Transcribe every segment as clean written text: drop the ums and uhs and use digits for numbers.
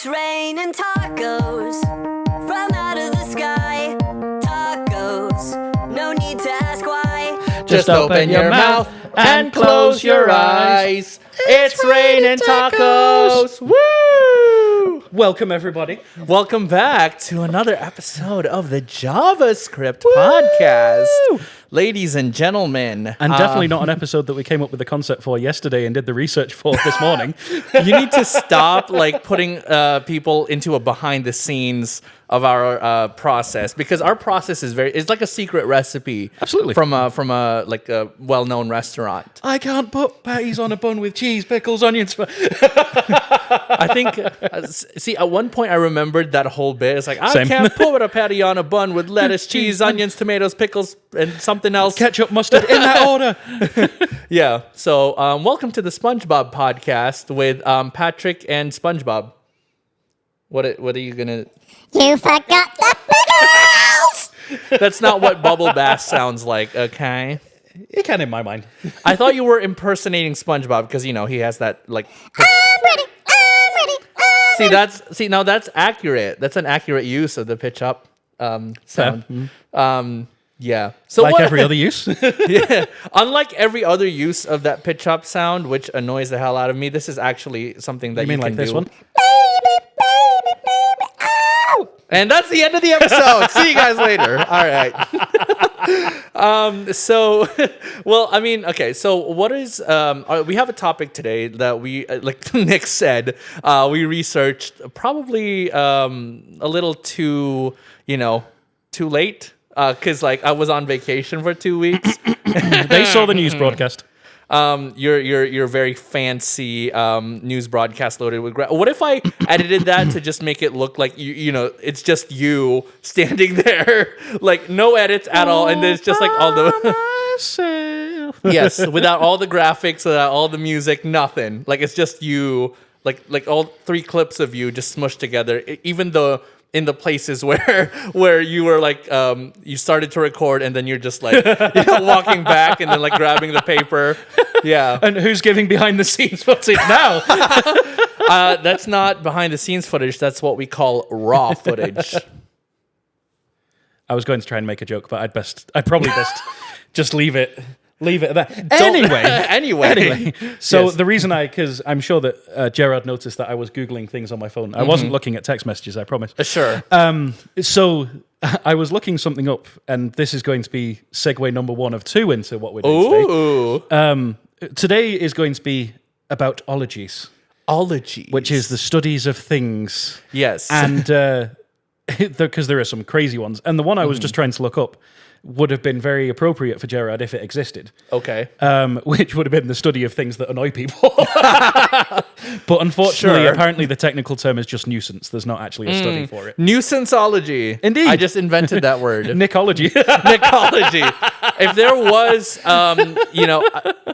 It's raining tacos from out of the sky. Tacos, no need to ask why. Just open your mouth and close your eyes. It's raining tacos. Woo! Welcome, everybody. Welcome back to another episode of the JavaScript podcast. Ladies and gentlemen. And definitely not an episode that we came up with the concept for yesterday and did the research for this morning. You need to stop putting people into a behind the scenes of our process, because our process is it's like a secret recipe. Absolutely. From a well-known restaurant. I can't put patties on a bun with cheese, pickles, onions. I think, see, at one point I remembered that whole bit. It's like, I can't put a patty on a bun with lettuce, cheese, onions, tomatoes, pickles, and something else. Ketchup, mustard, in that order. Yeah. So, welcome to the SpongeBob podcast with Patrick and SpongeBob. What are you gonna... You forgot the pickles! That's not what Bubble Bass sounds like, okay? It can in my mind. I thought you were impersonating SpongeBob because, you know, he has that, I'm ready. Now that's accurate. That's an accurate use of the pitch up sound. Yeah. So like every other use. Yeah. Unlike every other use of that pitch up sound, which annoys the hell out of me, this is actually something that you mean can like this do. one? And that's the end of the episode. See you guys later. All right. So what is, we have a topic today that we, like Nick said, we researched probably a little too late. Because I was on vacation for 2 weeks. They saw the news broadcast. Your very fancy news broadcast loaded with what if I edited that to just make it look like you know it's just you standing there, like no edits at all, and there's just like all the yes, without all the graphics, without all the music, nothing. Like it's just you, like all 3 clips of you just smushed together. Even though in the places where you were like you started to record and then you're just like walking back and then like grabbing the paper. Yeah. And who's giving behind the scenes footage now? That's not behind the scenes footage. That's what we call raw footage. I was going to try and make a joke, but I'd probably best just leave it at that. Anyway. So Yes. the reason because I'm sure that Gerard noticed that I was Googling things on my phone. I wasn't looking at text messages, I promise. Sure. So I was looking something up, and this is going to be segue number 1 of 2 into what we're doing today. Today is going to be about ologies. Ologies. Which is the studies of things. Yes. And because there are some crazy ones. And the one I was just trying to look up would have been very appropriate for Gerard if it existed. Okay. Which would have been the study of things that annoy people. But unfortunately, apparently the technical term is just nuisance. There's not actually a study for it. Nuisanceology. Indeed. I just invented that word. Nicology. Nicology. If there was,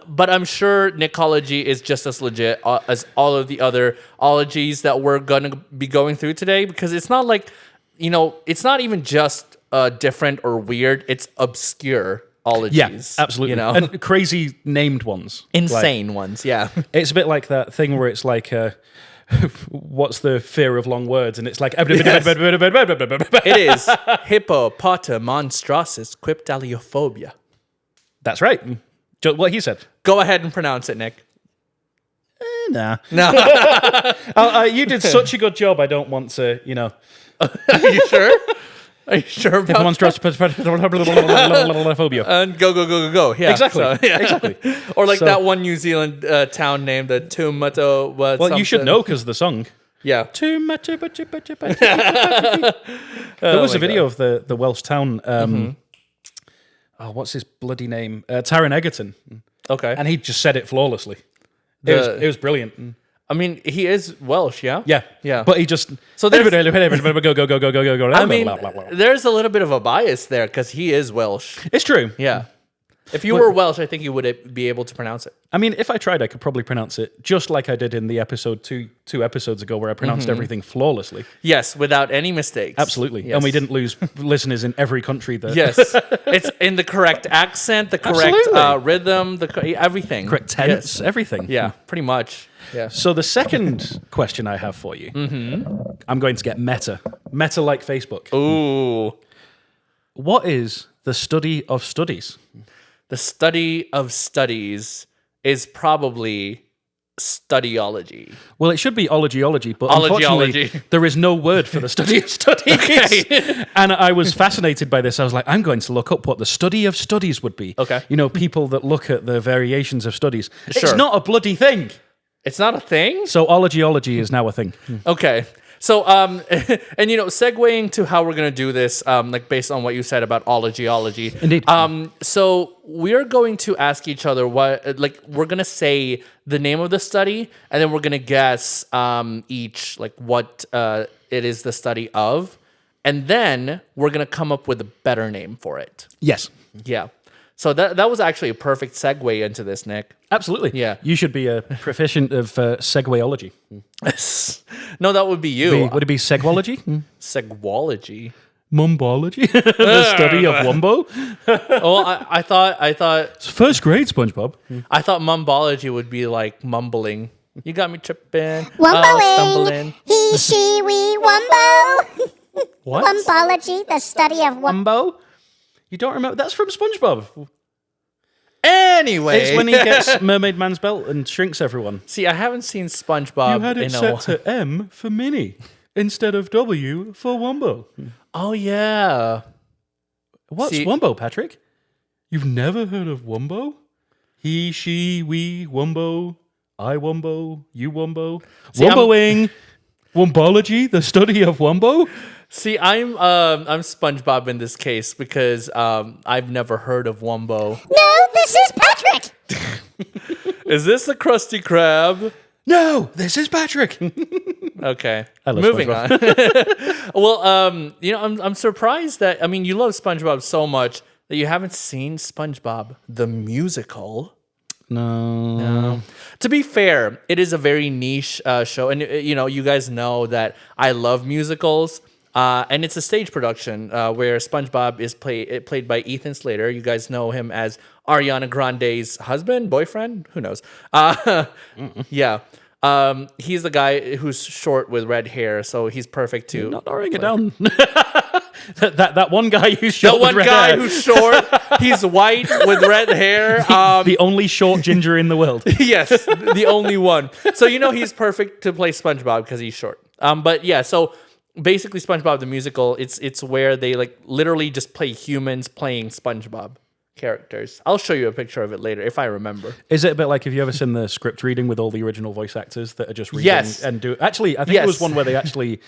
but I'm sure Nicology is just as legit as all of the other ologies that we're going to be going through today, because it's not like, it's not even just different or weird, it's obscure ologies. Yeah, absolutely. And crazy named ones. Insane ones, yeah. It's a bit like that thing where it's like, what's the fear of long words? And it's like... It is hippopotamonstrossus quiptaliophobia. That's right. What he said. Go ahead and pronounce it, Nick. Nah. No. You did such a good job, I don't want to, Are you sure? Are you sure about phobia? And go. Yeah, exactly. So, yeah. Exactly. Or like that one New Zealand town name, the Tumato. Well, you should know because the song. Yeah. Tumato. There was a video of the Welsh town. What's his bloody name? Taron Egerton. Okay. And he just said it flawlessly. It was brilliant. I mean, he is Welsh, yeah? Yeah. But he just... So there's... go. I mean, there's a little bit of a bias there because he is Welsh. It's true. Yeah. If you were Welsh, I think you would be able to pronounce it. I mean, if I tried, I could probably pronounce it just like I did in the episode two episodes ago, where I pronounced everything flawlessly. Yes, without any mistakes. Absolutely. Yes. And we didn't lose listeners in every country. That Yes, it's in the correct accent, the correct Absolutely. rhythm, everything. correct tense, everything. Yeah, pretty much. Yeah. So the second question I have for you, I'm going to get meta like Facebook. Ooh, What is the study of studies? the study of studies is probably studyology. Well, it should be ologyology, but Ologyology. unfortunately, there is no word for the study of studies. And I was fascinated by this. I was like, I'm going to look up what the study of studies would be. Okay. You know, people that look at the variations of studies. Sure. It's not a bloody thing. It's not a thing? So ologyology is now a thing. Okay. So, and segueing to how we're going to do this, like based on what you said about ologyology. Indeed. So we're going to ask each other what, like, we're going to say the name of the study, and then we're going to guess each, like, what it is the study of. And then we're going to come up with a better name for it. Yes. Yeah. So that was actually a perfect segue into this, Nick. Absolutely. Yeah. You should be a proficient of segwayology. No, that would be you. Would it be segwology? Segwology. Mumbology? The study of Wumbo? Oh, I thought It's first grade, SpongeBob. I thought mumbology would be like mumbling. You got me tripping. Wumboing. Stumbling. He, she, we, wumbo. What? Wumbology, the study of Wumbo? You don't remember? That's from SpongeBob. Anyway. It's when he gets Mermaid Man's belt and shrinks everyone. See, I haven't seen SpongeBob You had it in a set while. to M for Minnie instead of W for Wumbo. Oh, yeah. What's See- Wumbo, Patrick? You've never heard of Wumbo? He, she, we, Wumbo, I Wumbo, you Wumbo. See, I'm- Wumboing. Wumbology, the study of Wumbo? See, I'm SpongeBob in this case because I've never heard of Wumbo. No, this is Patrick. Is this the Krusty Krab? No, this is Patrick. Okay. I love Moving on. Well, I'm surprised that, I mean, you love SpongeBob so much that you haven't seen SpongeBob the musical. No. To be fair, it is a very niche show, and you guys know that I love musicals. And it's a stage production where SpongeBob is played by Ethan Slater. You guys know him as Ariana Grande's husband, boyfriend, who knows? Yeah. He's the guy who's short with red hair, so he's perfect too. Not narrowing it down. that one guy who's short The one with red guy hair. who's short, he's white with red hair. The only short ginger in the world. Yes, the only one. So he's perfect to play SpongeBob because he's short. But yeah, so basically SpongeBob the musical, it's where they like literally just play humans playing SpongeBob characters. I'll show you a picture of it later if I remember. Is it a bit like, have you ever seen the script reading with all the original voice actors that are just reading Yes. and do? Actually, I think it was one where they actually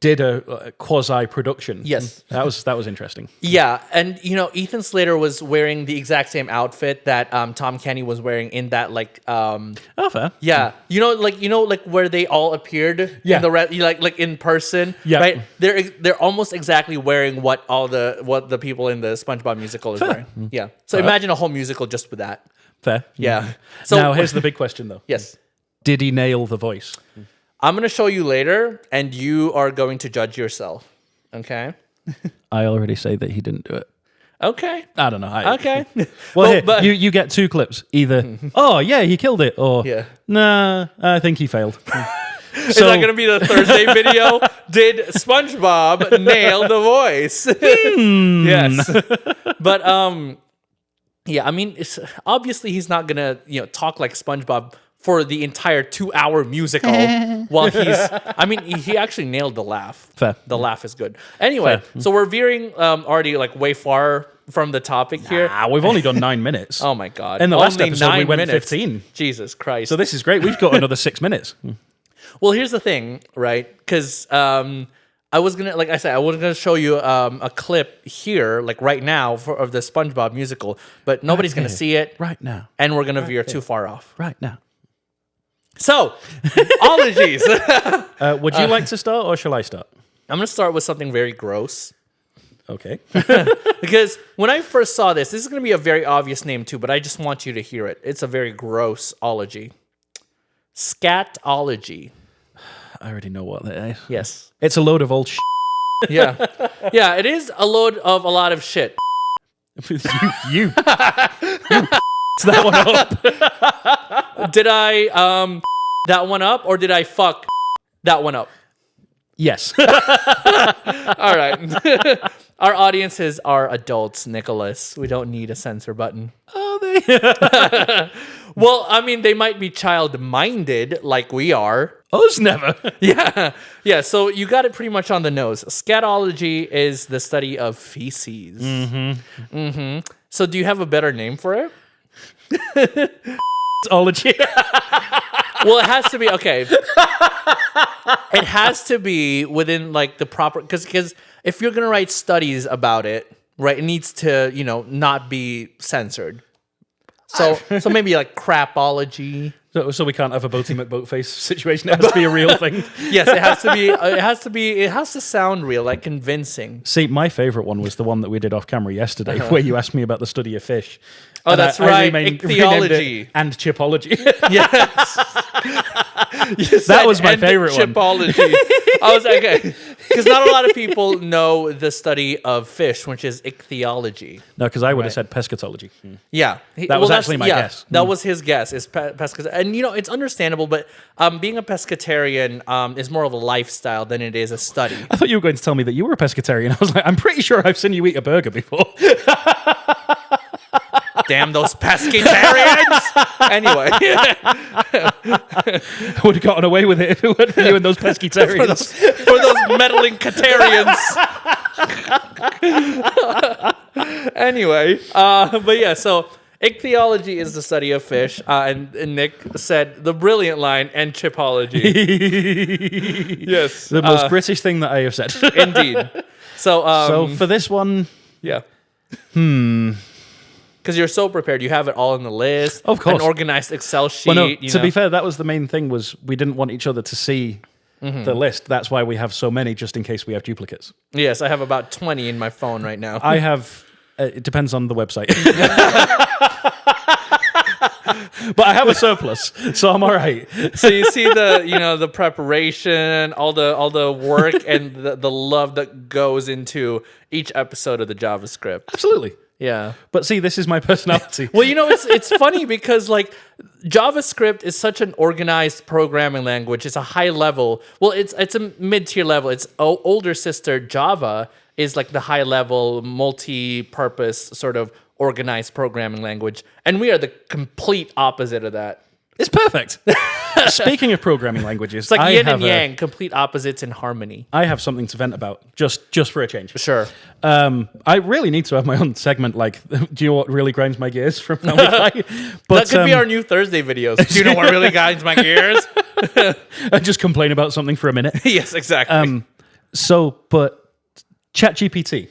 did a quasi production. Yes. that was interesting. Yeah, and Ethan Slater was wearing the exact same outfit that Tom Kenny was wearing in that like Oh, fair. yeah, like where they all appeared Yeah. in the like in person. Yeah. Right. They're almost exactly wearing what the people in the SpongeBob musical is wearing. Yeah. So imagine a whole musical just with that. Fair. Yeah. So Now here's the big question, though. yes, Did he nail the voice? I'm gonna show you later, and you are going to judge yourself. Okay. I already say that he didn't do it. Okay. I don't know. Okay. Well, here, but you get two clips. Either, oh yeah, he killed it, or Yeah. nah, I think he failed. is that gonna be the Thursday video? Did SpongeBob nail the voice? Yes. But yeah. I mean, obviously he's not gonna talk like SpongeBob for the entire 2-hour musical while he actually nailed the laugh. Fair. The laugh is good. Anyway, so we're veering already like way far from the topic here. We've only done 9 minutes. Oh my God. In the last Only episode, we 9 went minutes. 15. Jesus Christ. So this is great. We've got another 6 minutes. Well, here's the thing, right? Because I was gonna show you a clip here, like right now, of the SpongeBob musical, but nobody's gonna see it Right now. and we're gonna veer too far off. Right now. So, ologies. Would you like to start, or shall I start? I'm gonna start with something very gross. Okay. Because when I first saw this is going to be a very obvious name too, but I just want you to hear it. It's a very gross ology. Scatology. I already know what that is. Yes. It's a load of old Yeah. Yeah, it is a load of a lot of shit. you that one up. Did I that one up or did I fuck that one up? Yes. All right. Our audiences are adults, Nicholas. We don't need a censor button. Oh, they. Well, I mean, they might be child-minded like we are. Us never. Yeah. Yeah, so you got it pretty much on the nose. Scatology is the study of feces. So do you have a better name for it? Ology. Well, it has to be, okay. It has to be within like the proper, because if you're going to write studies about it, right, it needs to, not be censored. So maybe like crapology. So we can't have a Boaty McBoatface situation. It has to be a real thing. Yes, it has to sound real, like convincing. See, my favorite one was the one that we did off camera yesterday, where you asked me about the study of fish. Oh, And that's I right. renamed Ichthyology. it and chipology. Yes. That was my favorite one. Chipology. I was okay. Because not a lot of people know the study of fish, which is ichthyology. No, because I would have said pescatology. Yeah. That was actually my guess. That was his guess, is pescatarian. And, it's understandable, but being a pescatarian is more of a lifestyle than it is a study. I thought you were going to tell me that you were a pescatarian. I was like, I'm pretty sure I've seen you eat a burger before. Damn those pescatarians! Anyway. I would have gotten away with it if it weren't for you and those pescatarians. for those meddling catarians. Anyway, but yeah, so ichthyology is the study of fish, and Nick said the brilliant line, and chipology. Yes. The most British thing that I have said. Indeed. So For this one... Yeah. Because you're so prepared. You have it all in the list. Of course. An organized Excel sheet. Well, no, to be fair, that was the main thing, was we didn't want each other to see the list. That's why we have so many, just in case we have duplicates. Yes, I have about 20 in my phone right now. I have... it depends on the website. But I have a surplus, so I'm all right. So you see the preparation, all the work, and the love that goes into each episode of the JavaScript. Absolutely. Yeah. But see, this is my personality. Well, it's funny because like JavaScript is such an organized programming language. It's a high level. Well, it's a mid-tier level. Its older sister Java is like the high level, multi-purpose sort of organized programming language, and we are the complete opposite of that. It's perfect. Speaking of programming languages, It's like yin and yang, complete opposites in harmony. I have something to vent about, just for a change. Sure. I really need to have my own segment. Like, do you know what really grinds my gears from Family Guy? But That could be our new Thursday videos. Do you know what really grinds my gears? I just complain about something for a minute. Yes, exactly. But ChatGPT.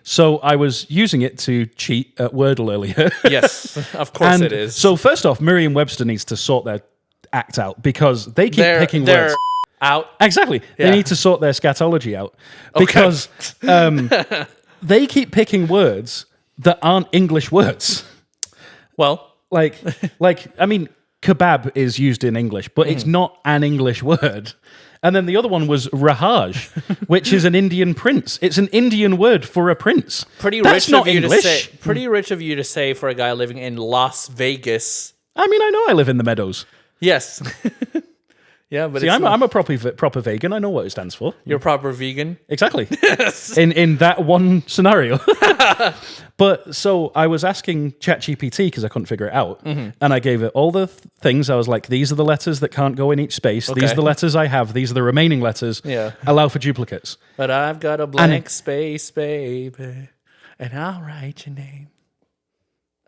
So I was using it to cheat at Wordle earlier. Yes, of course it is. So first off, Merriam-Webster needs to sort their act out, because they keep picking they're words. out. Exactly. Yeah. They need to sort their scatology out, because they keep picking words that aren't English words. Well, Like I mean, kebab is used in English, but it's not an English word. And then the other one was Rahaj, which is an Indian prince. It's an Indian word for a prince. pretty That's rich not of you English. to say. Pretty rich of you to say for a guy living in Las Vegas. I mean, I know I live in the meadows. Yes. Yeah, but See, I'm a proper vegan. I know what it stands for. you're a proper vegan. Exactly. In that one scenario. But so I was asking ChatGPT because I couldn't figure it out. And I gave it all the things. I was like, these are the letters that can't go in each space. These Okay. are the letters I have. These are the remaining letters. Yeah. Allow for duplicates. But I've got a blank space, baby, and I'll write your name.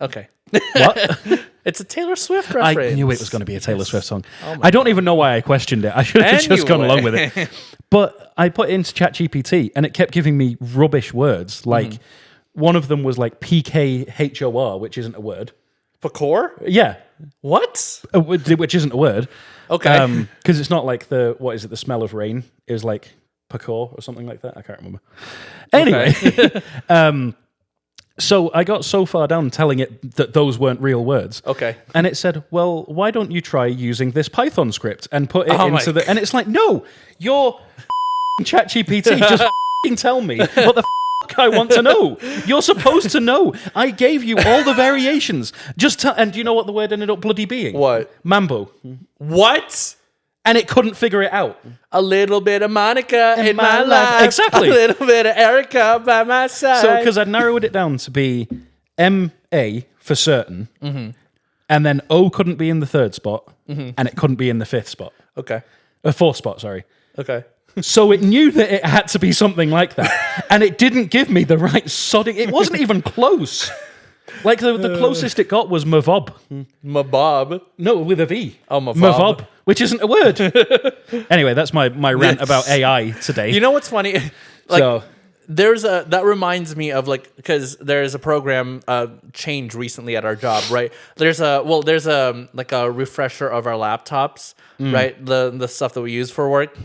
Okay. What? It's a Taylor Swift I reference. knew it was going to be a Taylor Swift song. Oh my I don't even know why I questioned it. I should have just gone along with it. But I put it into ChatGPT and it kept giving me rubbish words. Like one of them was like PKHOR, which isn't a word. Pakor? Yeah. What? Which isn't a word. Okay. Because it's not like the smell of rain is like Pecor or something like that. I can't remember. Anyway, so I got so far down telling it that those weren't real words. Okay. And it said, well, why don't you try using this Python script and put it into the... And it's like, no, your ChatGPT just tell me what the I want to know. You're supposed to know. I gave you all the variations. Just tell... And do you know what the word ended up bloody being? What? Mambo. What? And it couldn't figure it out. A little bit of Monica in my life. Exactly. A little bit of Erica by my side. So, because I'd narrowed it down to be M-A for certain, and then O couldn't be in the third spot, and it couldn't be in the fifth spot. Okay. Fourth spot, sorry. Okay. So it knew that it had to be something like that, and it didn't give me the right sodding... It wasn't even close. Like, the closest it got was Mavob. Mabob. No, with a V. Oh, Mavob. Mavob, which isn't a word. Anyway, that's my rant about AI today. You know what's funny? That reminds me of because there's a program change recently at our job, right? There's a refresher of our laptops, right? The stuff that we use for work.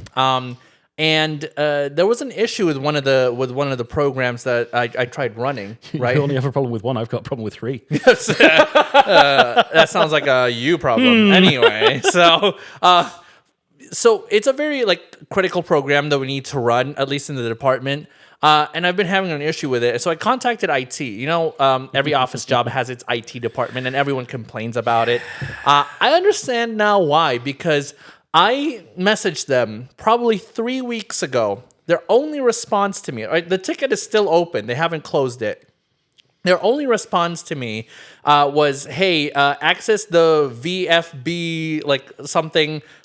And there was an issue with one of the programs that I tried running. Right? You only have a problem with one. I've got a problem with three. That sounds like a you problem. Anyway, so it's a very critical program that we need to run, at least in the department. And I've been having an issue with it. So I contacted IT. You know, every office job has its IT department, and everyone complains about it. I understand now why, because I messaged them probably 3 weeks ago. Their only response to me, right, the ticket is still open. They haven't closed it. Their only response to me was, hey, access the VFB,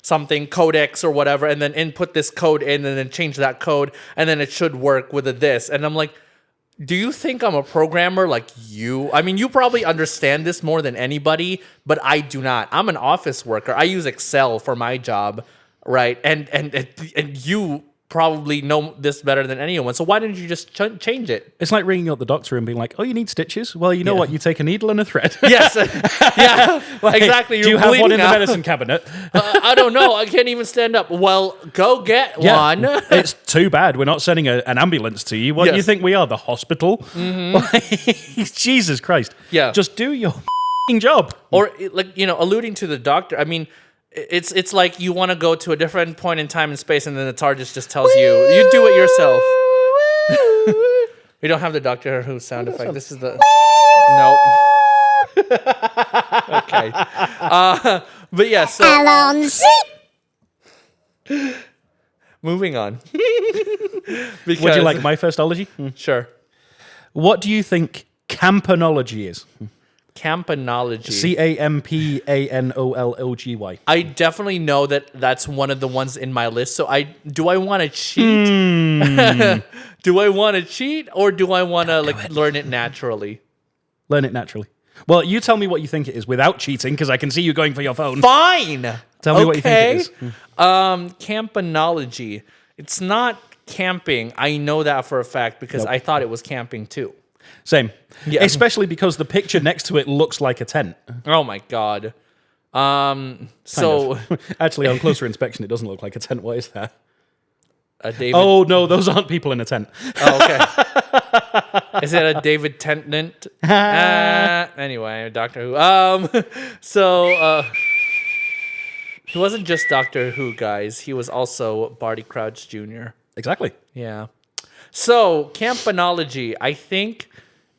something codex or whatever, and then input this code in and then change that code, and then it should work with this. And I'm like, do you think I'm a programmer like you? I mean, you probably understand this more than anybody, but I do not. I'm an office worker. I use Excel for my job, right? And you probably know this better than anyone. So why didn't you just change it? It's like ringing up the doctor and being like, "Oh, you need stitches? Well, you know what? You take a needle and a thread." Yes, yeah, exactly. Do you have one in the medicine cabinet? I don't know. I can't even stand up. Well, go get one. It's too bad we're not sending an ambulance to you. What do you think we are, the hospital? Jesus Christ! Yeah, just do your job. Or alluding to the doctor. I mean, it's like you want to go to a different point in time and space, and then the TARDIS just tells you do it yourself. We don't have the Doctor Who sound effect. This is the nope. Okay, but yeah. So Alonso. moving on. Would you like my firstology? Sure. What do you think campanology is? Campanology. Campanology. I definitely know that's one of the ones in my list. So do I want to cheat? Do I want to cheat, or do I want to learn it naturally? Learn it naturally. Well, you tell me what you think it is without cheating, because I can see you going for your phone. Fine. Tell me what you think it is. Campanology. It's not camping. I know that for a fact because I thought it was camping too. Same. Yeah. Especially because the picture next to it looks like a tent. Oh my God. Actually, on closer inspection, it doesn't look like a tent. What is that? David. Oh no, those aren't people in a tent. Oh, okay. Is it a David Tennant? Anyway, Doctor Who. He wasn't just Doctor Who, guys. He was also Barty Crouch Jr. Exactly. Yeah. So, campanology, I think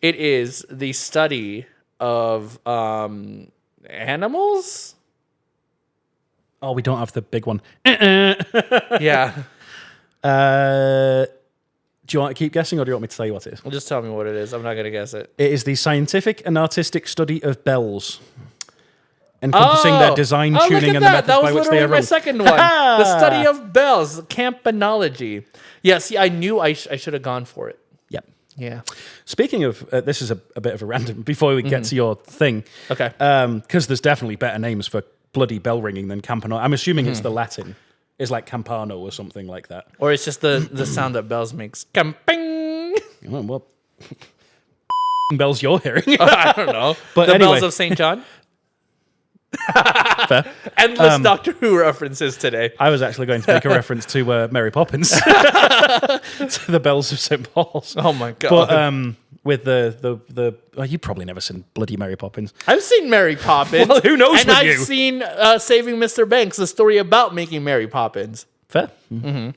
it is the study of animals. Oh, we don't have the big one. Yeah. Do you want to keep guessing, or do you want me to tell you what it is? Well, just tell me what it is. I'm not going to guess it. It is the scientific and artistic study of bells, encompassing their design, tuning, and the methods by which they are my rung. second one. The study of bells, campanology. Yeah, see, I knew I should have gone for it. Yep. Yeah. Speaking of, this is a bit of a random, before we get to your thing. Okay. Because there's definitely better names for bloody bell ringing than campano. I'm assuming it's the Latin. It's like campano or something like that. Or it's just the sound that bells makes. Camping. Oh, well, bells you're hearing. I don't know. But the anyway. bells of St. John? Fair. Endless Doctor Who references today. I was actually going to make a reference to Mary Poppins, to the bells of St. Paul's. Oh my god! But with the you've probably never seen bloody Mary Poppins. I've seen Mary Poppins. Well, who knows And with I've you? seen Saving Mr. Banks, the story about making Mary Poppins. Fair. Mm-hmm.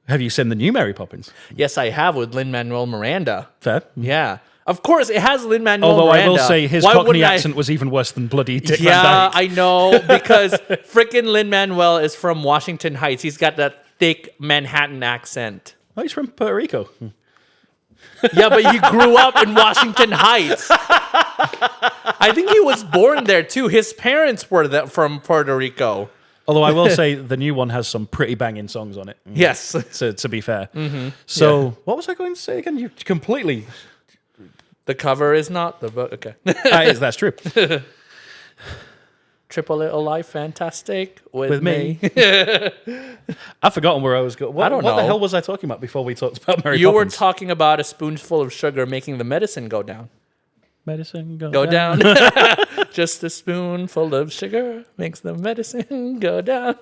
Have you seen the new Mary Poppins? Yes, I have with Lin-Manuel Miranda. Fair. Yeah. Of course, it has Lin-Manuel Although Miranda. I will say his Why Cockney wouldn't I- accent was even worse than bloody Dick Van Yeah, Dyke. I know, because frickin' Lin-Manuel is from Washington Heights. He's got that thick Manhattan accent. Oh, he's from Puerto Rico. Yeah, but he grew up in Washington Heights. I think he was born there, too. His parents were from Puerto Rico. Although I will say the new one has some pretty banging songs on it. Yes. To be fair. So, what was I going to say again? You completely... The cover is not the book. Okay. That's true. Triple Little Life, fantastic With me. I've forgotten where I was going. I don't What the know. hell was I talking about before we talked about Mary You were Poppins? talking about a spoonful of sugar making the medicine go down. Medicine Go down. Just a spoonful of sugar makes the medicine go down.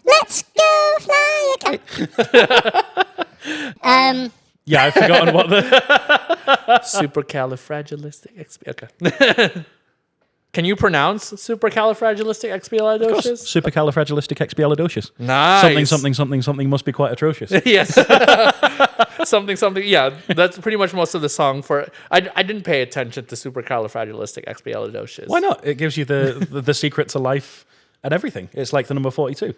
Let's go fly a kite. Yeah, I've forgotten what the... Supercalifragilistic. Okay. Can you pronounce supercalifragilisticexpialidocious? Supercalifragilisticexpialidocious. Nice. Something must be quite atrocious. Yes. something. Yeah, that's pretty much most of the song for. I didn't pay attention to supercalifragilisticexpialidocious. Why not? It gives you the secret to life and everything. It's like the number 42.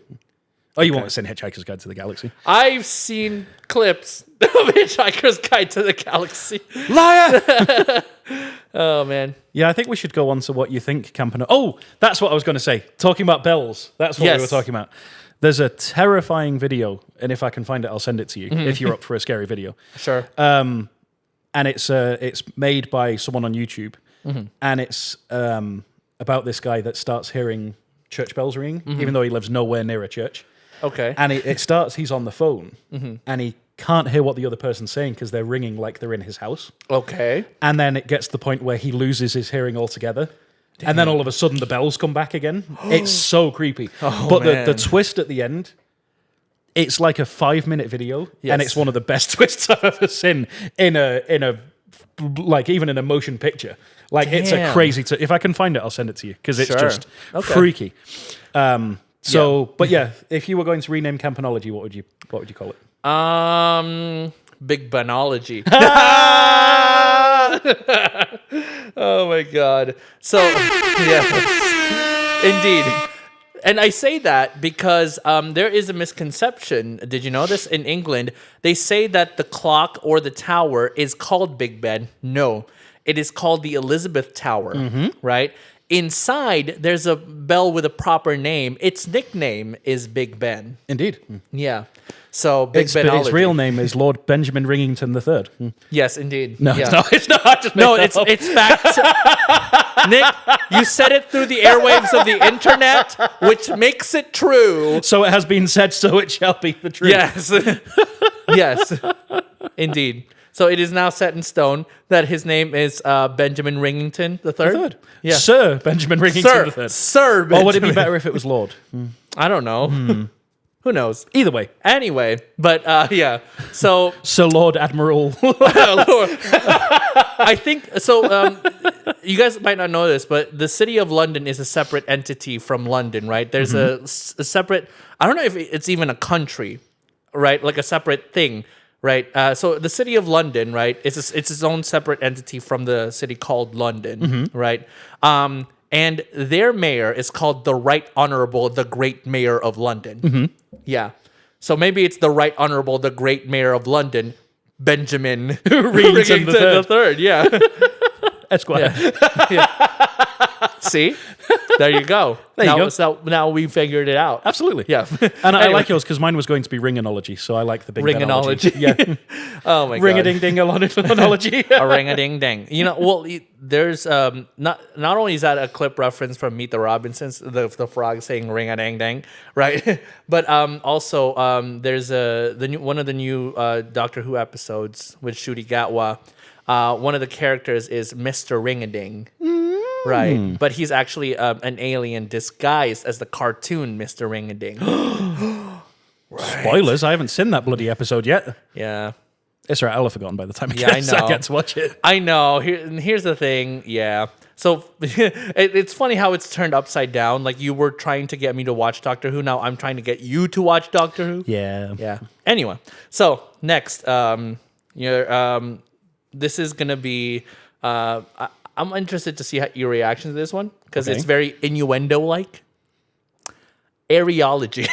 Oh, you won't seen Hitchhiker's Guide to the Galaxy? I've seen clips of Hitchhiker's Guide to the Galaxy. Liar! Oh man. Yeah, I think we should go on to what you think Campano... Oh, that's what I was going to say. Talking about bells. That's what Yes. we were talking about. There's a terrifying video, and if I can find it, I'll send it to you, if you're up for a scary video. Sure. And it's made by someone on YouTube, and it's about this guy that starts hearing church bells ringing, even though he lives nowhere near a church. Okay. And it starts, he's on the phone, and he can't hear what the other person's saying because they're ringing like they're in his house. Okay. And then it gets to the point where he loses his hearing altogether. Damn. And then all of a sudden the bells come back again. It's so creepy. But the twist at the end, it's like a 5-minute video, and it's one of the best twists I've ever seen in a like even in a motion picture. Like it's a crazy. If I can find it, I'll send it to you because it's just freaky. But yeah, if you were going to rename Campanology, what would you call it? Big Banology. Oh my god. So yeah, indeed. And I say that because there is a misconception. Did you know this? In England, they say that the clock or the tower is called Big Ben. No, it is called the Elizabeth Tower, right? Inside, there's a bell with a proper name. Its nickname is Big Ben. Indeed. Yeah. So Big Benology. Its real name is Lord Benjamin Ringington III. Yes, indeed. No, Yeah. it's not. I just made No, that up. it's fact. Nick, you said it through the airwaves of the internet, which makes it true. So it has been said, so it shall be the truth. Yes. Yes. Indeed. So it is now set in stone that his name is Benjamin Ringington III. Yeah. Sir Benjamin Ringington III. Sir Or would it be Benjamin. better if it was Lord? I don't know. Who knows? Either way. Anyway, but yeah. So Sir Lord Admiral. I think so. You guys might not know this, but the city of London is a separate entity from London, right? There's a separate. I don't know if it's even a country, right? Like a separate thing, right? So the city of London, right? It's its own separate entity from the city called London, right? And their mayor is called the Right Honorable, the Great Mayor of London. Yeah. So maybe it's the Right Honorable, the Great Mayor of London, Benjamin Ringington III. Yeah. Esquire. Yeah. See? There you go. There you go. So now we figured it out. Absolutely. Yeah. And I Anyway. like yours because mine was going to be ringonology, so I like the big Ringonology. Yeah. Oh my god. Ring-a-ding-ding-ology. A ring-a-ding-ding. You know, well, there's not only is that a clip reference from Meet the Robinsons, the frog saying ring-a-ding-ding, right? But also there's one of the new Doctor Who episodes with Ncuti Gatwa. One of the characters is Mr. Ring-a-ding. Right. But he's actually an alien disguised as the cartoon Mr. Ring-a-Ding. Spoilers, I haven't seen that bloody episode yet. Yeah. It's right, I'll have forgotten by the time Yeah, I know. I get to watch it. I know. Here's the thing. Yeah. So it's funny how it's turned upside down. Like you were trying to get me to watch Doctor Who. Now I'm trying to get you to watch Doctor Who. Yeah. Yeah. Anyway, so next, this is gonna be. I'm interested to see your reaction to this one because Okay. it's very innuendo-like. Areology.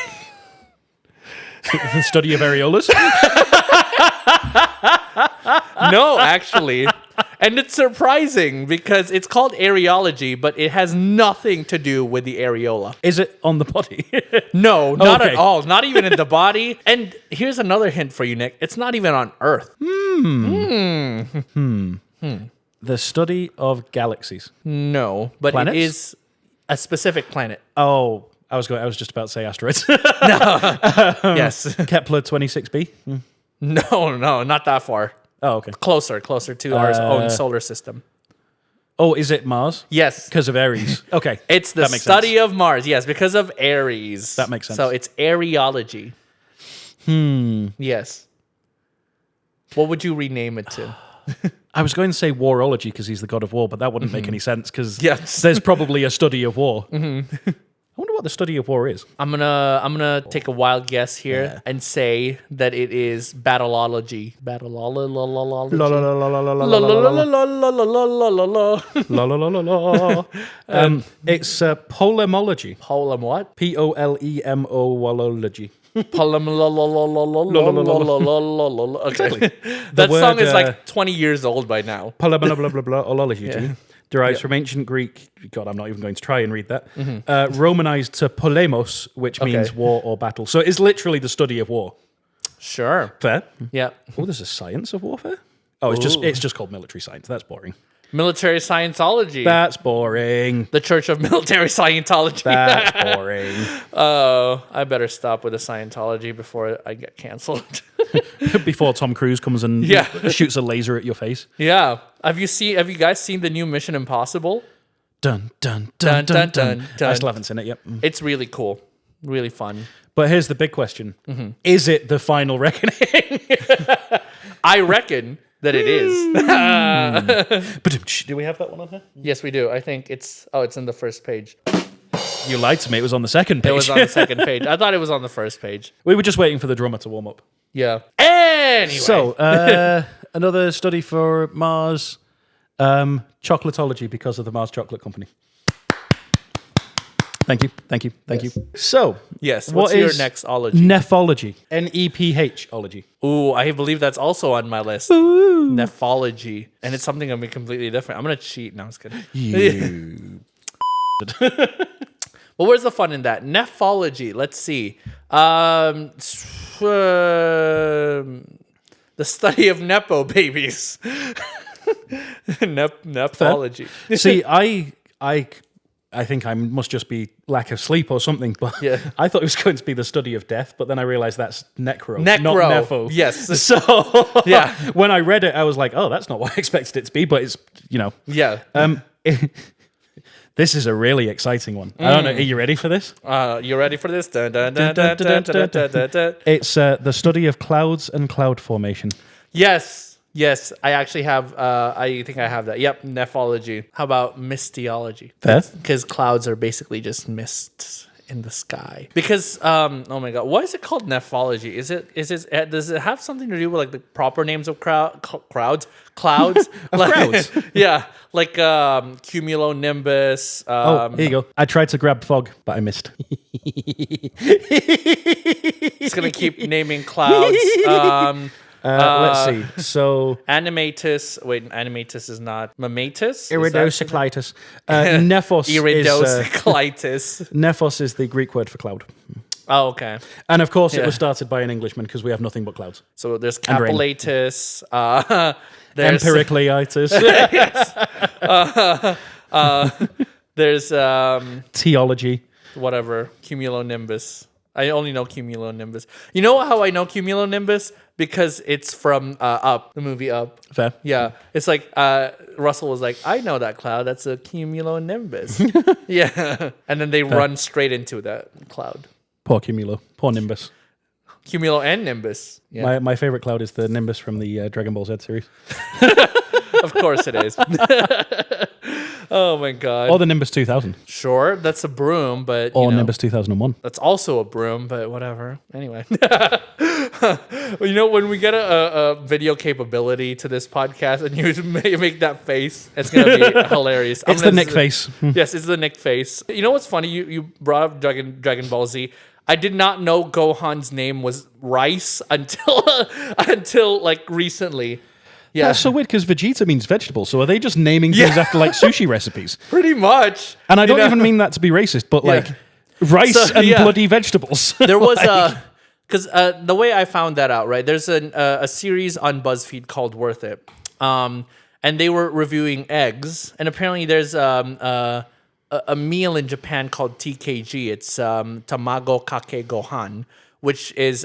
The study of areolas. No, actually. And it's surprising because it's called areology, but it has nothing to do with the areola. Is it on the body? No, not Okay. at all. Not even in the body. And here's another hint for you, Nick. It's not even on Earth. The study of galaxies. No, but Planets? it is a specific planet. Oh, I was just about to say asteroids. Yes. Kepler 26b. No, not that far. Oh, okay. Closer to our own solar system. Oh, is it Mars? Yes. Because of Aries. Okay. It's the That makes study sense. of Mars. Yes, because of Aries. That makes sense. So it's areology. Yes. What would you rename it to? I was going to say warology because he's the god of war, but that wouldn't make any sense because Yes. there's probably a study of war. I wonder what the study of war is. I'm gonna take a wild guess here Yeah. and say that it is battleology. Battleology. La la la la la la la la la la. It's polemology. Polem what? Polemology. Okay. That word, song is like 20 years old by now. Polemology derives from ancient Greek. God, I'm not even going to try and read that. Romanized to polemos, which means war or battle. So it is literally the study of war. Sure. Fair. Yeah. Oh, there's a science of warfare. Oh, it's just called military science. That's boring. Military Scientology. That's boring. The Church of Military Scientology. That's boring. Oh, I better stop with the Scientology before I get canceled. Before Tom Cruise comes and Yeah. shoots a laser at your face. Yeah. Have you guys seen the new Mission Impossible? Dun dun dun dun dun. dun. I still haven't seen it yet. It's really cool. Really fun. But here's the big question: Is it the final reckoning? I reckon that it is. Do we have that one on here? Yes, we do. I think it's in the first page. You lied to me. It was on the second page. It was on the second page. I thought it was on the first page. We were just waiting for the drummer to warm up. Yeah. Anyway. So, another study for Mars. Chocolatology because of the Mars Chocolate Company. Thank you. So, yes. what What's your is next ology? Nephology. Nephology. Ooh, I believe that's also on my list. Nephology. And it's something gonna be completely different. I'm gonna cheat. No, I was kidding. You. Well, where's the fun in that? Nephology. Let's see. The study of Nepo babies. Nephology. See, I think I must just be lack of sleep or something, but Yeah. I thought it was going to be the study of death, but then I realized that's necro, not Necro. nepho. Yes. So Yeah. when I read it, I was like, oh, that's not what I expected it to be, but it's, Yeah. This is a really exciting one. I don't know. Are you ready for this? You ready for this? Dun, dun, dun, dun, dun, dun, dun, dun, dun. It's the study of clouds and cloud formation. Yes, I actually have. I think I have that. Yep, nephology. How about mistiology? Fair. Because clouds are basically just mist in the sky. Because oh my god, why is it called nephology? Does it have something to do with like the proper names of clouds? Clouds? Crowds? Yeah, like cumulonimbus. Here you go. I tried to grab fog, but I missed. It's gonna keep naming clouds. Let's see. So Animatus. Wait, animatus is not mammatus. iridocyclitis. Nephos Iridocyclitis. Nephos is the Greek word for cloud. Oh, okay. And of course, it Yeah. was started by an Englishman because we have nothing but clouds. So there's And rain. capillatus. There's Empiricleitis. there's Theology. whatever cumulonimbus. I only know cumulonimbus. You know how I know cumulonimbus? Because it's from Up, the movie Up. Fair. Yeah. It's like Russell was like, I know that cloud. That's a cumulonimbus. Yeah. And then they run straight into that cloud. Poor Cumulo. Poor Nimbus. Cumulo and Nimbus. Yeah. My favorite cloud is the Nimbus from the Dragon Ball Z series. Of course it is. Oh my God. Or the Nimbus 2000. Sure, that's a broom, but Or Nimbus 2001. that's also a broom, but whatever. Anyway, you know, when we get a video capability to this podcast, and you make that face, it's gonna be hilarious. It's the Nick face. Yes, it's the Nick face. You know what's funny? You brought up Dragon Ball Z. I did not know Gohan's name was Rice until like recently. Yeah, That's so weird because Vegeta means vegetable. So are they just naming things after like sushi recipes? pretty much. And I don't even mean that to be racist, but like rice and bloody vegetables. There was because the way I found that out, right? There's a series on BuzzFeed called Worth It, and they were reviewing eggs, and apparently there's a meal in Japan called TKG. It's tamago kake gohan, which is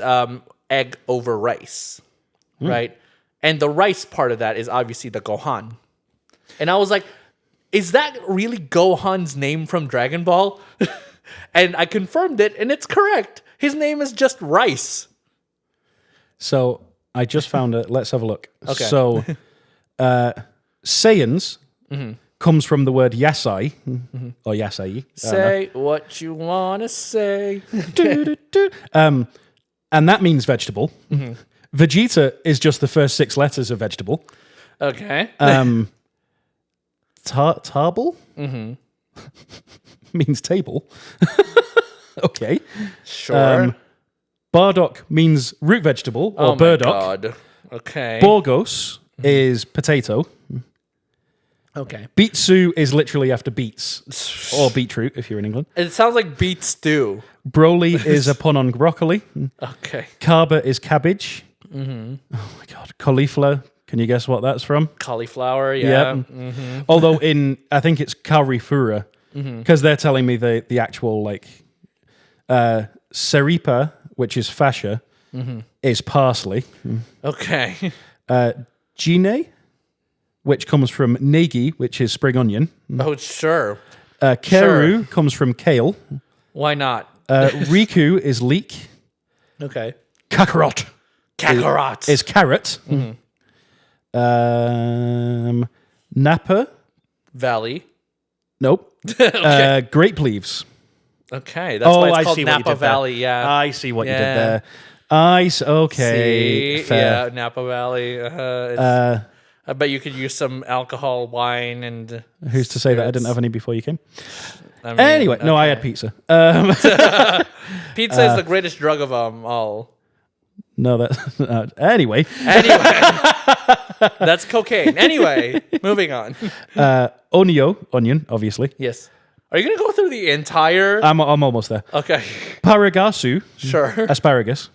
egg over rice, right? And the rice part of that is obviously the Gohan. And I was like, is that really Gohan's name from Dragon Ball? And I confirmed it, and it's correct. His name is just Rice. So I just found it. Let's have a look. Okay. So Saiyans comes from the word yasai or yasai. Say what you want to say. And that means vegetable. Vegeta is just the first 6 letters of vegetable. Okay. Table means table. Okay. Sure. Bardock means root vegetable or Oh my burdock. God. Okay. Borgos is potato. Okay. Beetsu is literally after beets or beetroot if you're in England. It sounds like beet stew. Broly is a pun on broccoli. Okay. Carba is cabbage. Oh my God. Cauliflower. Can you guess what that's from? Cauliflower, yeah. Yep. Although I think it's Carifura because they're telling me the actual like Seripa, which is fascia, is parsley. Okay. Jine, which comes from negi, which is spring onion. Oh, sure. Keru comes from kale. Why not? Riku is leek. Okay. Kakarot Kakarot. is carrot. Napa, Valley. nope. Okay. Grape leaves. Okay. That's why it's I called see what you Napa did there. Valley. Yeah. I see what you did Yeah. there. Okay. See? Fair. Yeah, Napa Valley. I bet you could use some alcohol, wine, and Who's to say that I spirits. didn't have any before you came? I mean, Anyway, no, I okay. had pizza. Pizza is the greatest drug of them all. No, that. Anyway, That's cocaine. Anyway, moving on. onion, obviously. Yes. Are you going to go through the entire? I'm almost there. Okay. Paragasu, Sure. asparagus.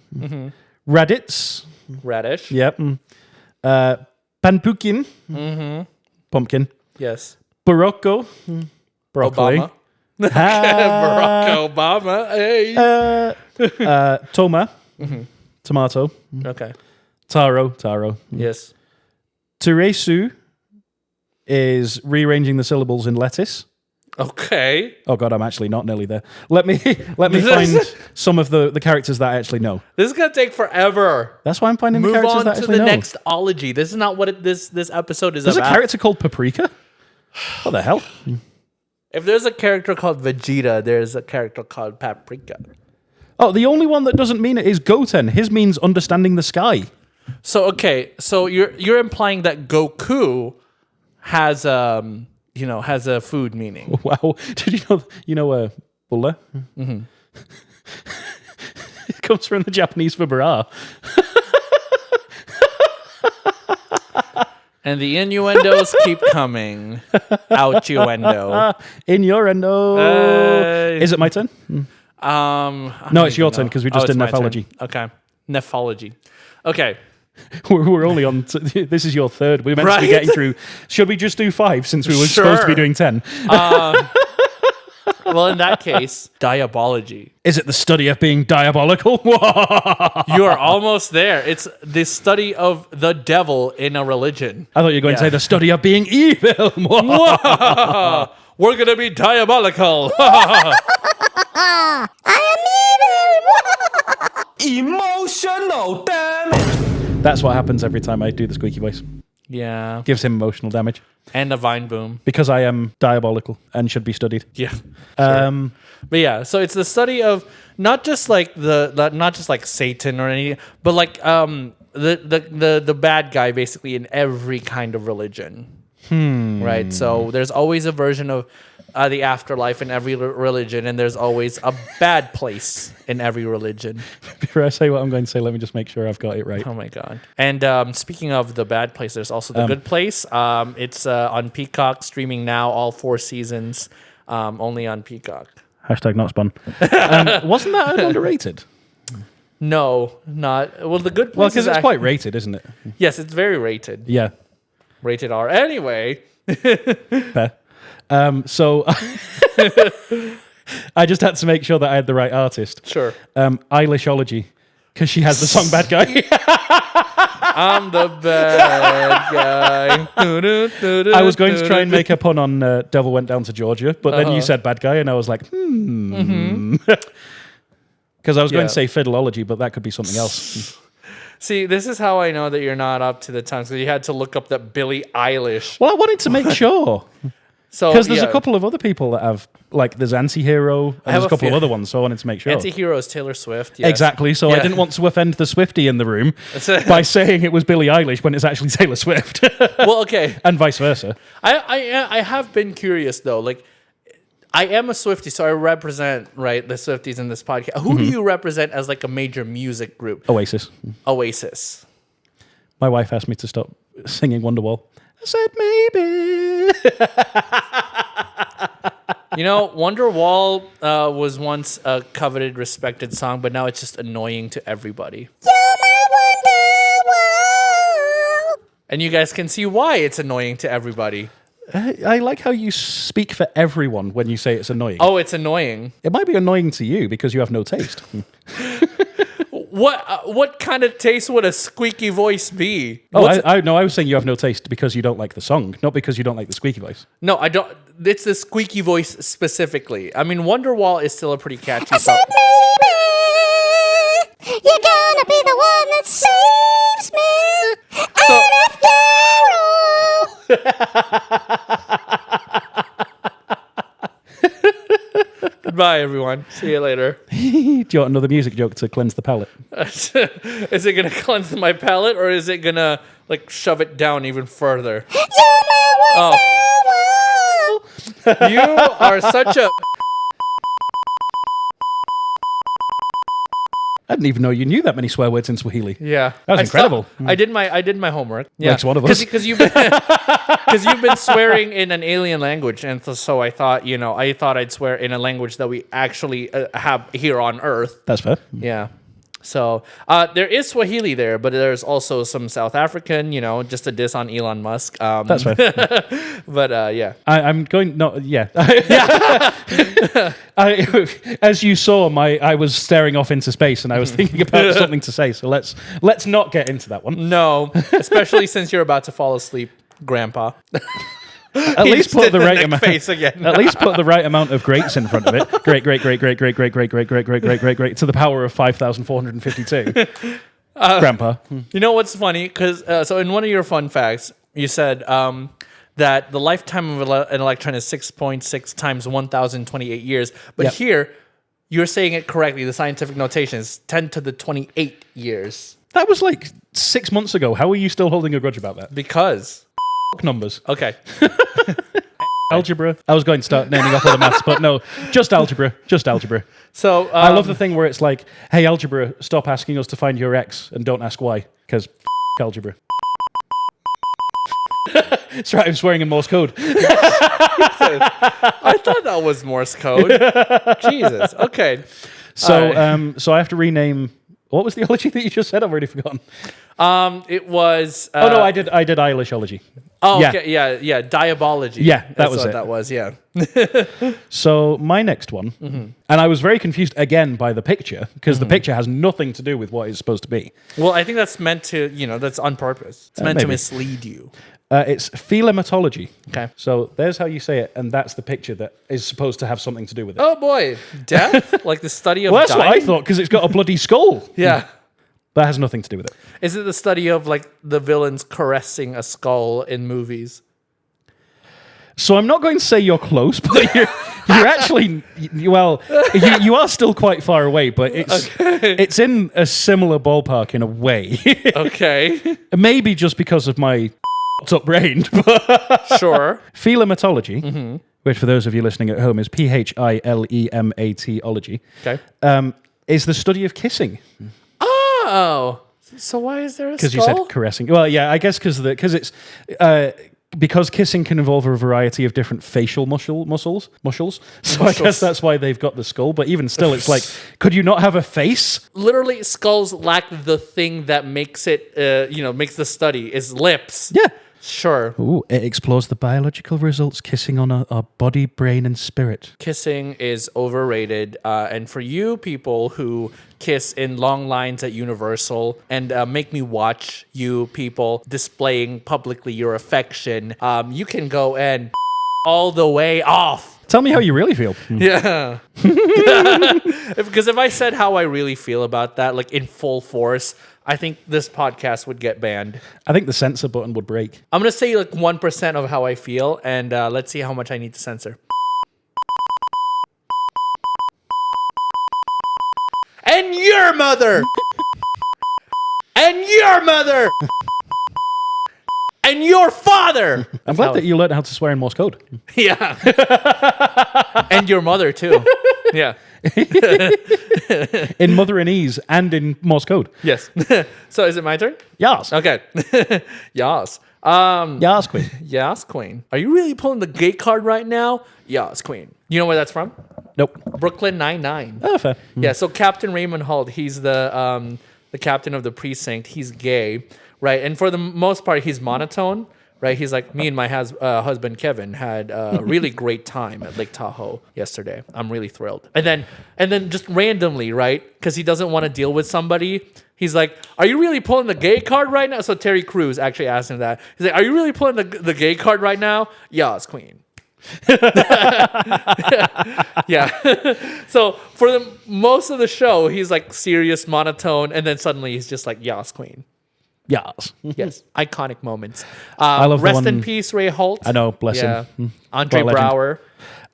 Raditz, Radish. yep. Panpukin, pumpkin. Yes. Barocco, broccoli. Obama. Barack Obama. Hey. Toma, tomato. Okay. Taro. Yes. Teresu is rearranging the syllables in lettuce. Okay. Oh God, I'm actually not nearly there. Let me find some of the characters that I actually know. This is going to take forever. That's why I'm finding the Move characters on that I to actually the know. next ology. This is not what this episode is There's a about. character called Paprika? What the hell? If there's a character called Vegeta, there's a character called Paprika. Oh, the only one that doesn't mean it is Goten. His means understanding the sky. So okay, so you're implying that Goku has has a food meaning. Wow. Did you know bulla? Mm-hmm. It comes from the Japanese for bra. And the innuendos keep coming. Outuendo. In your endo. Is it my turn? No, it's your turn because we just did nephology. Okay. Nephology. Okay. We're only on. This is your third. We're meant to be Right? getting through. Should we just do 5 since we were supposed to be doing 10? Well, in that case, diabology. Is it the study of being diabolical? You are almost there. It's the study of the devil in a religion. I thought you were going to say the study of being evil. We're going to be diabolical. I am evil. Emotional damage. That's what happens every time I do the squeaky voice. Yeah. Gives him emotional damage. And a vine boom. Because I am diabolical and should be studied. Yeah. Sure. But yeah, so it's the study of not just like not just like Satan or anything, but like the bad guy basically in every kind of religion. Right? So there's always a version of the afterlife in every religion, and there's always a bad place in every religion. Before I say what I'm going to say, let me just make sure I've got it right. Oh my god! And speaking of the bad place, there's also the good place. It's on Peacock, streaming now, all 4 seasons, only on Peacock. Hashtag not spun. Wasn't that underrated? No, not well. The good place. Well, because it's is quite rated, isn't it? Yes, it's very rated. Yeah. Rated R. Anyway. Fair. So I just had to make sure that I had the right artist. Sure. Eilishology, because she has the song "Bad Guy." I'm the bad guy. I was going to try and make a pun on "Devil Went Down to Georgia," but then you said "Bad Guy," and I was like, because I was going to say "Fiddleology," but that could be something else. See, this is how I know that you're not up to the times, because you had to look up that Billie Eilish. Well, I wanted to make sure. So Because there's a couple of other people that have, like, there's Anti-Hero, and there's a couple of other ones, so I wanted to make sure. Anti-Hero is Taylor Swift. Yes. Exactly, so I didn't want to offend the Swiftie in the room by saying it was Billie Eilish when it's actually Taylor Swift. Well, okay. And vice versa. I have been curious, though. Like, I am a Swiftie, so I represent, right, the Swifties in this podcast. Who do you represent as, like, a major music group? Oasis. Oasis. My wife asked me to stop singing Wonderwall. I said maybe. You know, Wonderwall was once a coveted, respected song, but now it's just annoying to everybody. You're my Wonderwall. And you guys can see why it's annoying to everybody. I like how you speak for everyone when you say it's annoying. Oh, it's annoying. It might be annoying to you because you have no taste. What kind of taste would a squeaky voice be? I was saying you have no taste because you don't like the song, not because you don't like the squeaky voice. No, I don't. It's the squeaky voice specifically. I mean, Wonderwall is still a pretty catchy I song. said maybe you're gonna be the one that saves me. Goodbye, everyone. See you later. Do you want another music joke to cleanse the palate? Is it going to cleanse my palate, or is it going to, like, shove it down even further? Oh. You are such a... I didn't even know you knew that many swear words in Swahili. Yeah, That was incredible. I did my homework. Yeah, Makes one of us. Because you've been swearing in an alien language, and so I thought I'd swear in a language that we actually have here on Earth. That's fair. Yeah. So there is Swahili there, but there's also some South African, just a diss on Elon Musk. That's fair. But yeah. I'm going. No, yeah. As you saw, I was staring off into space, and I was thinking about something to say. So let's not get into that one. No, especially since you're about to fall asleep, Grandpa. At least put the right amount. Face again. At least put the right amount of greats in front of it. Great to the power of 5,452. Grandpa. You know what's funny? Because so in one of your fun facts, you said that the lifetime of an electron is 6.6 times 1,028 years. But here, you're saying it correctly. The scientific notation is 10 to the 28 years. That was like 6 months ago. How are you still holding a grudge about that? Because Numbers. okay. Algebra. I was going to start naming off other maths, but no, just algebra. Just algebra. So I love the thing where it's like, hey, algebra, stop asking us to find your x and don't ask why, because algebra. That's right, I'm swearing in Morse code. I thought that was Morse code. Jesus. Okay. So I have to rename What was the ology that you just said? I've already forgotten. It was. Oh no, I did Eilishology. Oh, Yeah. okay, yeah, Diabology. Yeah, that That's was what it. that was. Yeah. So my next one, and I was very confused again by the picture because the picture has nothing to do with what it's supposed to be. Well, I think that's meant to, that's on purpose. It's meant to maybe. mislead you. It's philematology. Okay. So there's how you say it, and that's the picture that is supposed to have something to do with it. Oh boy, death, like the study of. well, that's dying? what I thought because it's got a bloody skull. Yeah. That has nothing to do with it. Is it the study of like the villains caressing a skull in movies? So I'm not going to say you're close, but you're actually you are still quite far away, but it's in a similar ballpark in a way. Okay. Maybe just because of my up brain. But Sure. philematology, which for those of you listening at home is Philematology, Okay. is the study of kissing. Oh. So why is there a skull? Because you said caressing. Well, yeah, I guess because it's because kissing can involve a variety of different facial muscles. So I guess that's why they've got the skull. But even still, it's like, could you not have a face? Literally, skulls lack the thing that makes it, makes the study is lips. Yeah. Sure. Ooh, it explores the biological results kissing on our body, brain, and spirit. Kissing is overrated. And for you people who kiss in long lines at Universal and make me watch you people displaying publicly your affection, you can go and all the way off. Tell me how you really feel. Yeah. Because if I said how I really feel about that, like in full force, I think this podcast would get banned. I think the censor button would break. I'm going to say like 1% of how I feel, and let's see how much I need to censor. And your mother! And your mother! And your father! I'm glad that you learned how to swear in Morse code. Yeah. And your mother, too. Yeah. In mother-in-ease and in Morse code. Yes. So is it my turn? Yes. Okay. Yes. Yes, queen. Yes, queen. Are you really pulling the gay card right now? Yes, queen. You know where that's from? Nope. Brooklyn Nine-Nine. Oh, fair. Yeah, so Captain Raymond Holt, he's the captain of the precinct. He's gay, right? And for the most part, he's monotone, right? He's like, me and my husband Kevin had a really great time at Lake Tahoe yesterday. I'm really thrilled. And then just randomly, right? Because he doesn't want to deal with somebody. He's like, are you really pulling the gay card right now? So Terry Crews actually asked him that. He's like, are you really pulling the gay card right now? Yes, queen. Yeah. So for most of the show, he's like serious, monotone, and then suddenly he's just like, yes, queen. Yes. Yes. Iconic moments. I love the rest in one- peace, Ray Holt. I know, bless Yeah. him. Andre What a legend. Brower.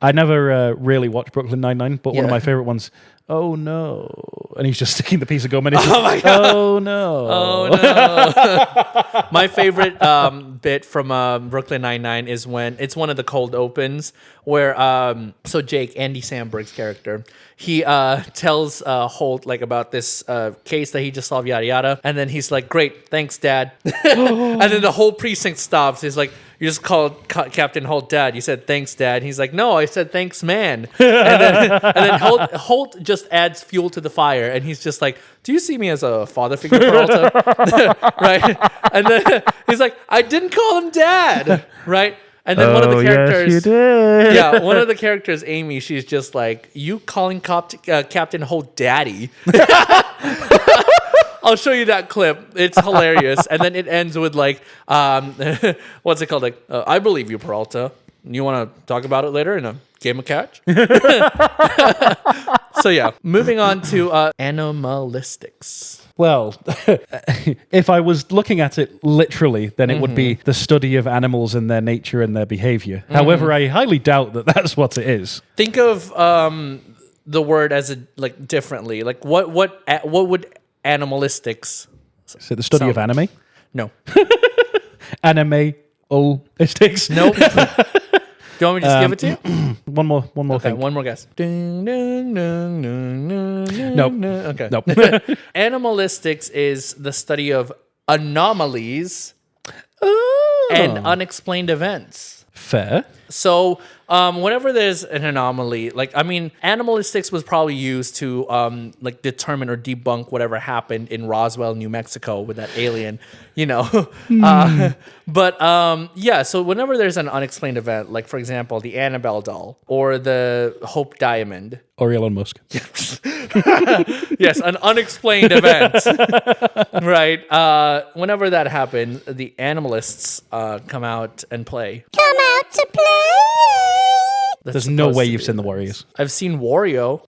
I never really watched Brooklyn Nine-Nine, but one of Yeah. my favorite ones, oh no. And he's just sticking the piece of gum in his my God. Oh no. Oh no! My favorite bit from Brooklyn Nine-Nine is when it's one of the cold opens where so Jake, Andy Samberg's character, he tells Holt like about this case that he just solved, yada yada, and then he's like, "Great, thanks, Dad." And then the whole precinct stops. He's like, "You just called Captain Holt Dad. You said thanks, Dad." And he's like, "No, I said thanks, man." And then Holt just adds fuel to the fire, and he's just like, "Do you see me as a father figure, Peralta?" Right? And then he's like, "I didn't call him Dad." Right? And then one of the characters, Yes, you did. yeah, one of the characters, Amy, she's just like, "You calling Captain Holt Daddy?" I'll show you that clip. It's hilarious. And then it ends with like, what's it called? Like, I believe you, Peralta. You want to talk about it later in a game of catch? So yeah, moving on to animalistics. Well, if I was looking at it literally, then it would be the study of animals and their nature and their behavior. However, I highly doubt that that's what it is. Think of the word as like differently. Like what would animalistics? Is it the study of anime? No. Anime-olistics? Nope. Do you want me to just give it to you? One more Okay, thing. one more guess. Nope. Okay. Nope. Animalistics is the study of anomalies and unexplained events. Fair. So whenever there's an anomaly, like, I mean, animalistics was probably used to like determine or debunk whatever happened in Roswell, New Mexico with that alien, you know. But yeah, so whenever there's an unexplained event, like for example, the Annabelle doll or the Hope Diamond. Or Elon Musk. Yes, an unexplained event. Right. Whenever that happened, the animalists come out and play. Come out to play. That's There's no supposed way to you've be seen the nice. Warriors. I've seen Wario.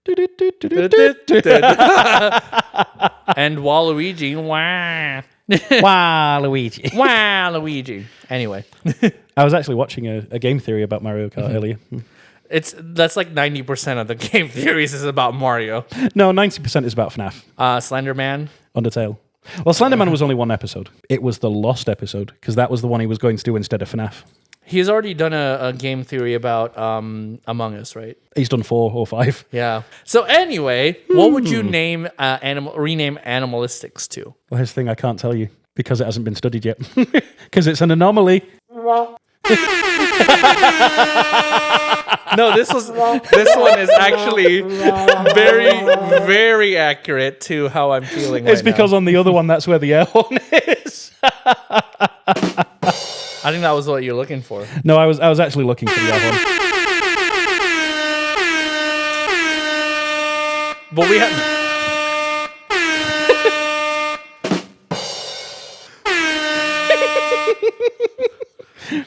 And Waluigi. Wah. Wow, Luigi. Wow, Luigi. Anyway, I was actually watching a game theory about Mario Kart earlier. that's like 90% of the game theories is about Mario. No, 90% is about FNAF. Slender Man. Undertale. Well, Slenderman was only one episode. It was the Lost episode, because that was the one he was going to do instead of FNAF. He's already done a game theory about Among Us, right? He's done 4 or 5. Yeah. So anyway, what would you name rename animalistics to? Well, here's the thing, I can't tell you, because it hasn't been studied yet. Because it's an anomaly. No, this one is actually very, very accurate to how I'm feeling. It's because on the other one, that's where the air horn is. I think that was what you're looking for. No, I was actually looking for the air horn. But we have.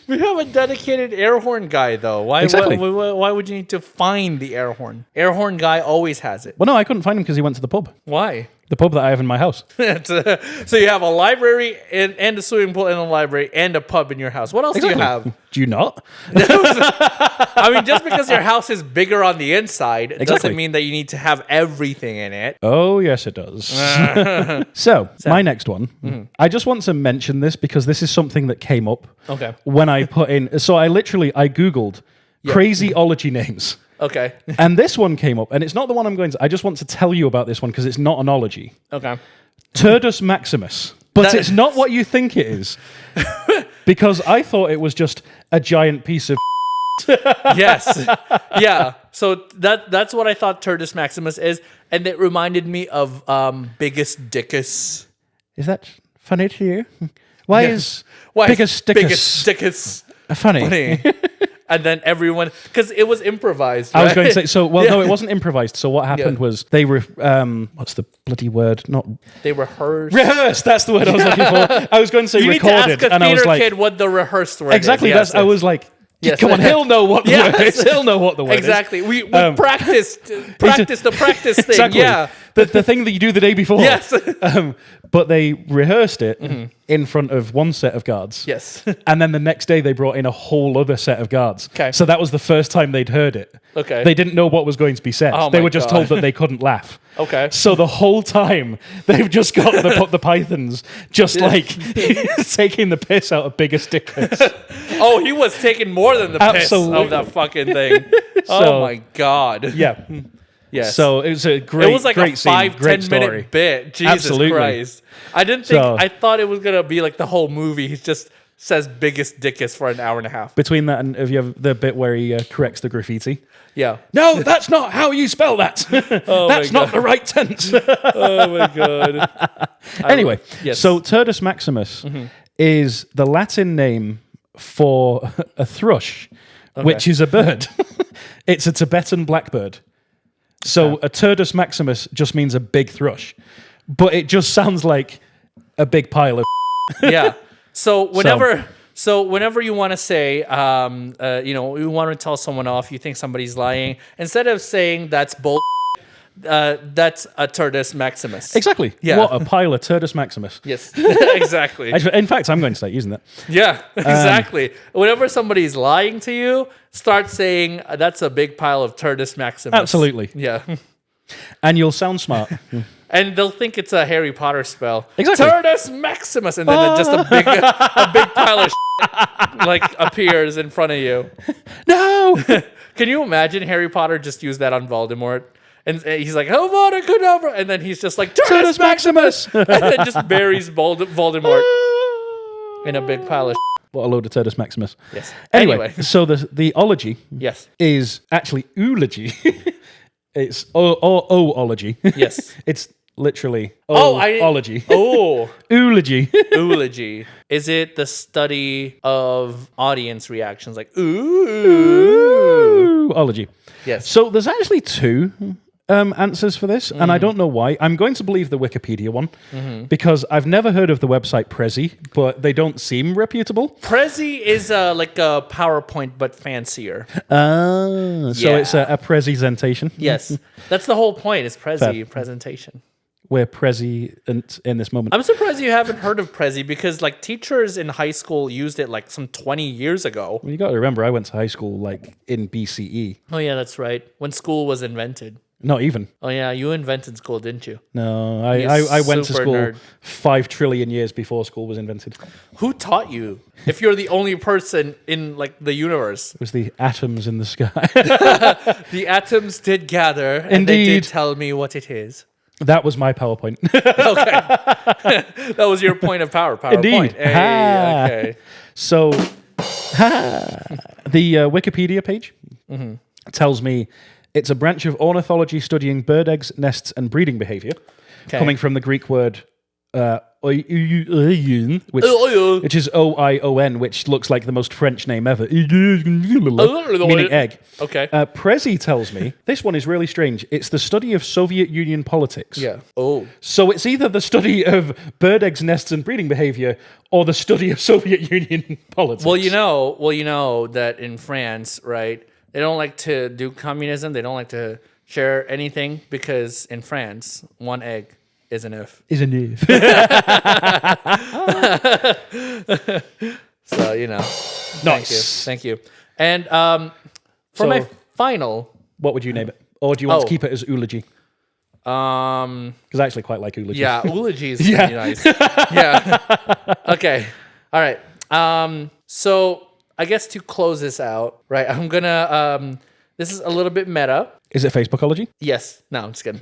We have a dedicated air horn guy, though. Why? Exactly. Why would you need to find the air horn? Air horn guy always has it. Well, no, I couldn't find him because he went to the pub. Why? The pub that I have in my house. So you have a library and a swimming pool and a library and a pub in your house. What else do you have? Do you not? I mean, just because your house is bigger on the inside doesn't mean that you need to have everything in it. Oh, yes, it does. So, my next one. I just want to mention this because this is something that came up Okay. when I put in. So, I Googled crazy-ology names. Okay. And this one came up, and it's not the one I'm going to. I just want to tell you about this one because it's not an ology. Okay. Turdus maximus. But it's not what you think it is. Because I thought it was just a giant piece of Yes. Yeah. So that's what I thought Turdus maximus is, and it reminded me of Biggest Dickus. Is that funny to you? Why is Biggest Dickus funny? And then everyone, because it was improvised. I was going to right? say, no, it wasn't improvised. So what happened was they were, what's the bloody word? They rehearsed. Rehearsed, that's the word I was looking for. I was going to say You need to recorded, ask a and I was theater like, kid what the rehearsed word exactly. is. Yes, I was like, yes. come on, he'll know what the word is. He'll know what the word exactly. is. We practiced the practice thing. Exactly. Yeah. The thing that you do the day before. Yes. But they rehearsed it in front of one set of guards. Yes. And then the next day they brought in a whole other set of guards. Okay. So that was the first time they'd heard it. Okay. They didn't know what was going to be said. Oh They my were just God. told that they couldn't laugh. Okay. So the whole time they've just got the Pythons just like taking the piss out of Biggest Dickus. Oh, he was taking more than the piss Absolutely. of that fucking thing. So- Oh my God. Yeah. Yes. So it was a great, it was like great a scene, 5-10 great story. minute bit. Jesus Absolutely. Christ. I didn't think, So- I thought it was going to be like the whole movie. He just says Biggest Dickus for an hour and a half. Between that and if you have the bit where he corrects the graffiti. Yeah. No, that's not how you spell that. That's not the right tense. Oh my God. Anyway, Yes. so Turdus maximus is the Latin name for a thrush, which is a bird. It's a Tibetan blackbird. So a Turdus maximus just means a big thrush, but it just sounds like a big pile of. Yeah. So whenever you want to say, you want to tell someone off, you think somebody's lying, instead of saying that's bull, that's a Turdus maximus. Exactly. Yeah. What a pile of Turdus maximus. Yes. Exactly. In fact, I'm going to start using that. Yeah. Exactly. Whenever somebody's lying to you, start saying that's a big pile of Turdus maximus. Absolutely. Yeah. And you'll sound smart. And they'll think it's a Harry Potter spell. Exactly. Turdus maximus, and then just a big pile of like appears in front of you. No. Can you imagine Harry Potter just use that on Voldemort? And he's like, Avada Kedavra, and then he's just like, Turdus Turdus maximus. and then just buries Voldemort in a big pile of What a load of Turdus Maximus. Yes. Anyway, so the ology Yes. is actually oology. It's o-ology. Yes. It's literally ology. Oh. Oology. Oology. Is it the study of audience reactions? Like, ooh. Oology. Yes. So there's actually two answers for this, and I don't know why. I'm going to believe the Wikipedia one because I've never heard of the website Prezi, but they don't seem reputable. Prezi is like a PowerPoint, but fancier. So it's Yeah. a presentation. Yes. That's the whole point, is Prezi, presentation. We're present in this moment. I'm surprised you haven't heard of Prezi because like teachers in high school used it like some 20 years ago. You got to remember, I went to high school like in BCE. Oh yeah, that's right. When school was invented. Not even. Oh yeah, you invented school, didn't you? No, You I went to super school nerd. 5 trillion years before school was invented. It Who taught you? If you're the only person in like the universe. was the atoms in the sky. The atoms did gather and they Indeed. did tell me what it is. That was my PowerPoint. That was your point of power. PowerPoint. Indeed. Hey, Ha. okay. So, the Wikipedia page tells me it's a branch of ornithology studying bird eggs, nests, and breeding behavior, coming from the Greek word which is O-I-O-N, which looks like the most French name ever, meaning egg. Okay. Prezi tells me, this one is really strange, it's the study of Soviet Union politics. Yeah. Oh. So it's either the study of bird eggs, nests, and breeding behavior, or the study of Soviet Union politics. Well, you know that in France, right? They don't like to do communism. They don't like to share anything because in France, one egg is enough. Is a new. So, you know. Nice. Thank you. And for So- my final, What would you name it? Or do you want to Oh. keep it as oology? Because I actually quite like oology. yeah, oology is pretty nice. Yeah. Okay. All right. So I guess to close this out, right? I'm gonna. This is a little bit meta. Is it Facebookology? Yes. No, I'm just kidding.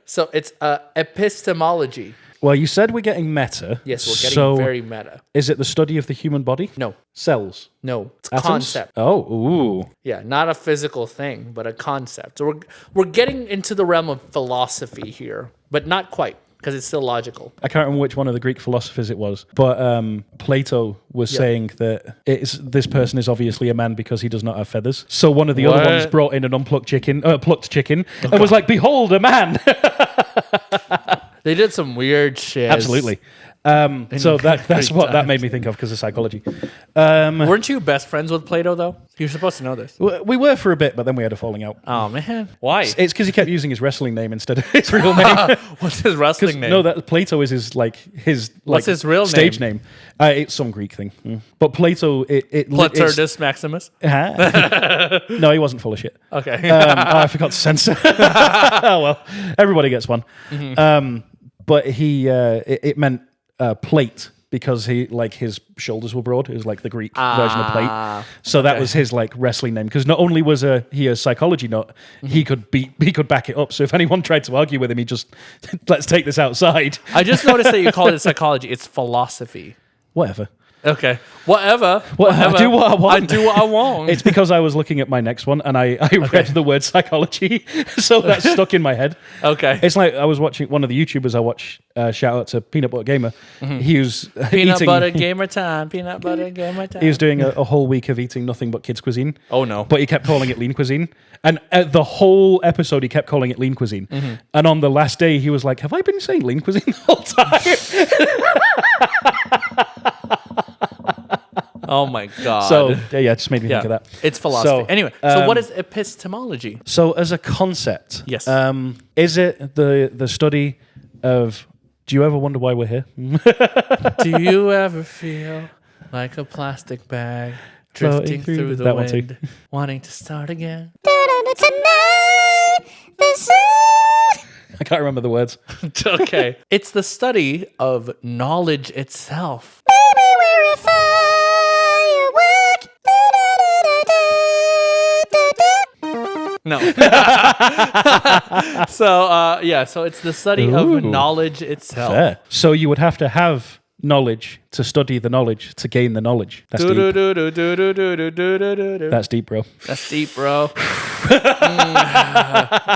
So it's epistemology. Well, you said we're getting meta. Yes, we're getting so very meta. is it the study of the human body? No, Cells? no, it's a Atoms? concept. Oh, ooh. Yeah, not a physical thing, but a concept. So we're getting into the realm of philosophy here, but not quite because it's still logical. I can't remember which one of the Greek philosophers it was, but Plato was saying that this person is obviously a man because he does not have feathers. So one of the other ones What? brought in an plucked chicken, and was like, "Behold, a man!" They did some weird shit. Absolutely. So that's what that made me think of because of psychology. Weren't you best friends with Plato though? You're supposed to know this. We were for a bit, but then we had a falling out. Oh man, why? It's because he kept using his wrestling name instead of his real name. What's his wrestling name? No, that Plato is his What's his real stage name? It's some Greek thing. But Plato, Platurdus Maximus. No, he wasn't full of shit. Okay. I forgot to censor. Oh well, everybody gets one. But it meant plate because his shoulders were broad. It was like the Greek version of plate. So that was his like wrestling name because not only was he a psychology nut, he could back it up. So if anyone tried to argue with him, he just let's take this outside. I just noticed that you called it psychology. It's philosophy. Whatever. Okay. Whatever. I do what I want. I do what I want. It's because I was looking at my next one and I read the word psychology, so that's stuck in my head. Okay. It's like I was watching one of the YouTubers I watch. Shout out to Peanut Butter Gamer. He was Peanut eating, butter gamer time. Peanut butter gamer time. He was doing a whole week of eating nothing but kids' cuisine. Oh no! But he kept calling it lean cuisine, and the whole episode he kept calling it lean cuisine. And on the last day, he was like, "Have I been saying lean cuisine the whole time?" Oh my god! So yeah, it just made me think of that. It's philosophy. So, Anyway, so what is epistemology? So as a concept, Yes. Is it the study of? Do you ever wonder why we're here? Do you ever feel like a plastic bag drifting through the that one too. wind, wanting to start again? Tonight, this is I can't remember the words. Okay. It's the study of knowledge itself. baby, we're a firework. No. So it's the study of knowledge itself. Fair. So you would have to have knowledge, to study the knowledge, to gain the knowledge. That's deep. That's deep, bro. That's deep, bro.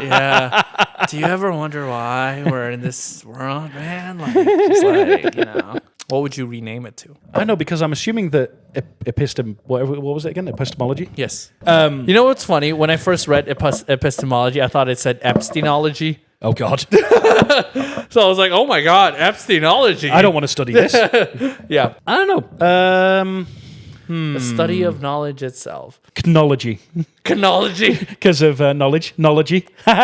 Yeah. Do you ever wonder why we're in this world, man? Like, just like, you know. What would you rename it to? I know, because I'm assuming that what was it again? Epistemology? Yes. You know what's funny? When I first read epistemology, I thought it said Epsteinology. Oh, God. So I was like, oh my God, Epsteinology. I don't want to study this. Yeah. I don't know. The study of knowledge itself. Chronology. Chronology. Because of knowledge. Knowledgy. There's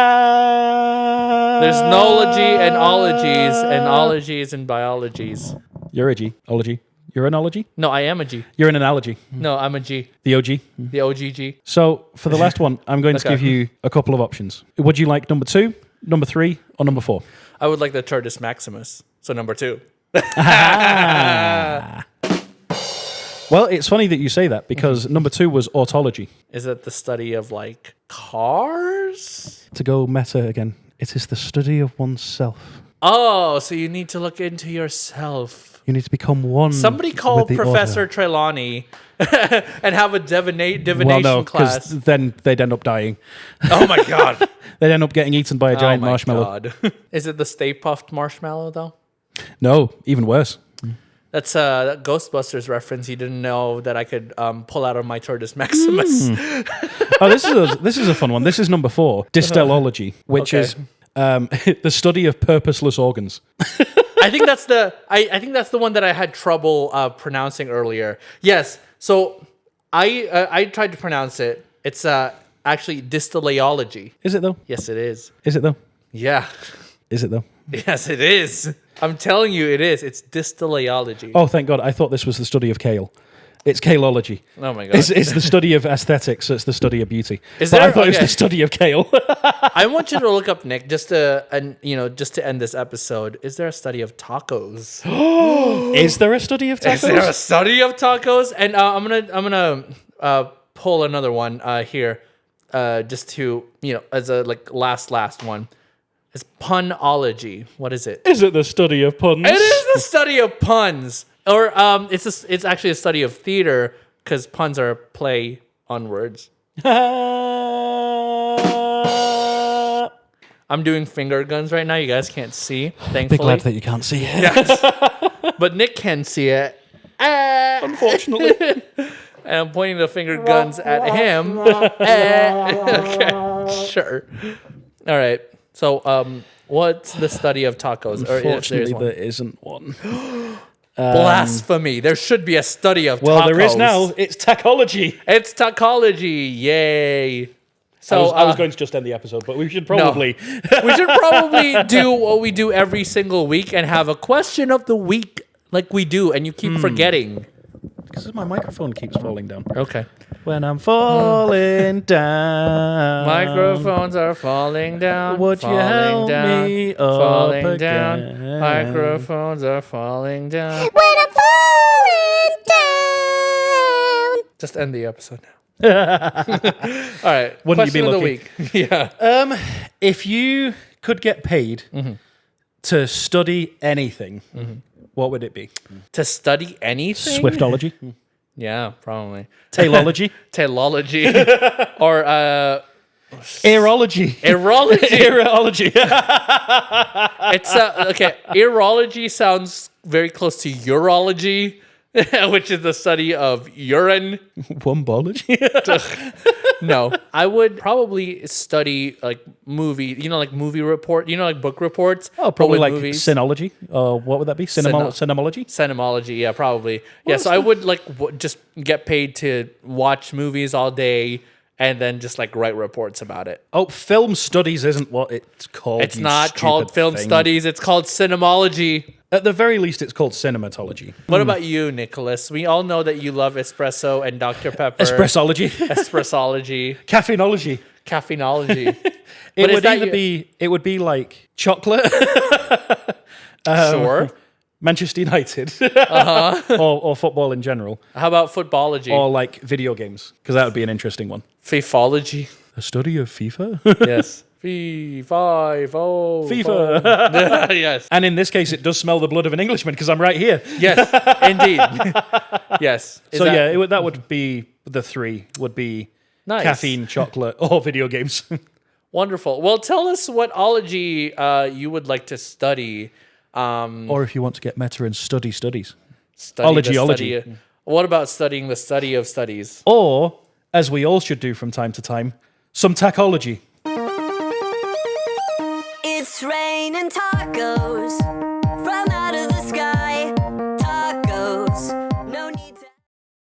nology and ologies and ologies and biologies. You're a G. Ology. You're an ology? No, I am a G. You're an analogy. No, I'm a G. The OG. The OGG. So for the last one, I'm going to Okay. give you a couple of options. Would you like number 2, number 3, or number 4? I would like the Tertus Maximus. So number 2. Well, it's funny that you say that, because number 2 was autology. Is it the study of like cars? To go meta again, it is the study of oneself. Oh, so you need to look into yourself. You need to become one. Somebody call with the Professor order. Trelawney and have a divination Well, no, class. because then they'd end up dying. Oh my God. They'd end up getting eaten by a giant Oh my marshmallow. God. Is it the Stay Puffed Marshmallow though? No, even worse. That's a Ghostbusters reference. You didn't know that I could pull out of my Tertus Maximus. Oh, this is a fun one. This is number 4, distillology, which Okay. is the study of purposeless organs. I think that's the one that I had trouble pronouncing earlier. Yes. So I tried to pronounce it. It's actually distillology. Is it though? Yes, it is. Is it though? Yeah. Is it though? Yes, it is. I'm telling you, it is. It's distillology. Oh, thank God. I thought this was the study of kale. It's kaleology. Oh my God. It's the study of aesthetics, so it's the study of beauty. Is But there- I thought it was okay. the study of kale. I want you to look up, Nick, just to end this episode. Is there a study of tacos? Is there a study of tacos? Is there a study of tacos? And I'm gonna pull another one here, just to as a last one. It's punology. What is it? Is it the study of puns? It is the study of puns, or it's actually a study of theater because puns are a play on words. I'm doing finger guns right now. You guys can't see, thankfully. Big glad that you can't see it. But Nick can see it. Unfortunately. And I'm pointing the finger guns at him. Okay, sure. All right. So, what's the study of tacos? Or if there's Unfortunately, one? there isn't one. Blasphemy. There should be a study of tacos. Well, there is now. It's tachology. It's tacology. Yay. So I was going to just end the episode, but we should probably. we should probably do what we do every single week and have a question of the week like we do, and you keep forgetting. Because my microphone keeps falling down. Okay. When I'm falling down. Microphones are falling down. Would you falling help down, me falling up down. again? Microphones are falling down. When I'm falling down. Just end the episode now. All right. Wouldn't you be question of the lucky? week. Yeah. If you could get paid to study anything, what would it be? To study anything? Swiftology? Yeah, probably. Tailology? Tailology. Or Aerology. aerology. Aerology. It's okay. Aerology sounds very close to urology, which is the study of urine. Wombology. No, I would probably study like movie, like movie report, like book reports. Oh, but probably with like movies. Cinology. What would that be? Cinemology? Cinemology, yeah, probably. Yeah, so I would just get paid to watch movies all day and then just write reports about it. Oh, film studies isn't what it's called. It's you not called stupid film thing. studies, it's called cinemology. At the very least, it's called cinematology. What about you, Nicholas? We all know that you love espresso and Dr. Pepper. Espressology. Espressology. Caffeinology. Caffeinology. It would either it would be like chocolate, Sure. Manchester United, or football in general, How about footballology? or like video games, because that would be an interesting one. Fifology. A study of FIFA? Yes. Fee-fi-fo. FIFA. Yes. And in this case, it does smell the blood of an Englishman because I'm right here. Yes, indeed. Yes. Is So that- yeah, that would be the three. Would be Nice. caffeine, chocolate, or video games. Wonderful. Well, tell us what ology you would like to study. Or if you want to get meta and study studies. Study the Ology. study- What about studying the study of studies? Or, as we all should do from time to time, some tachology.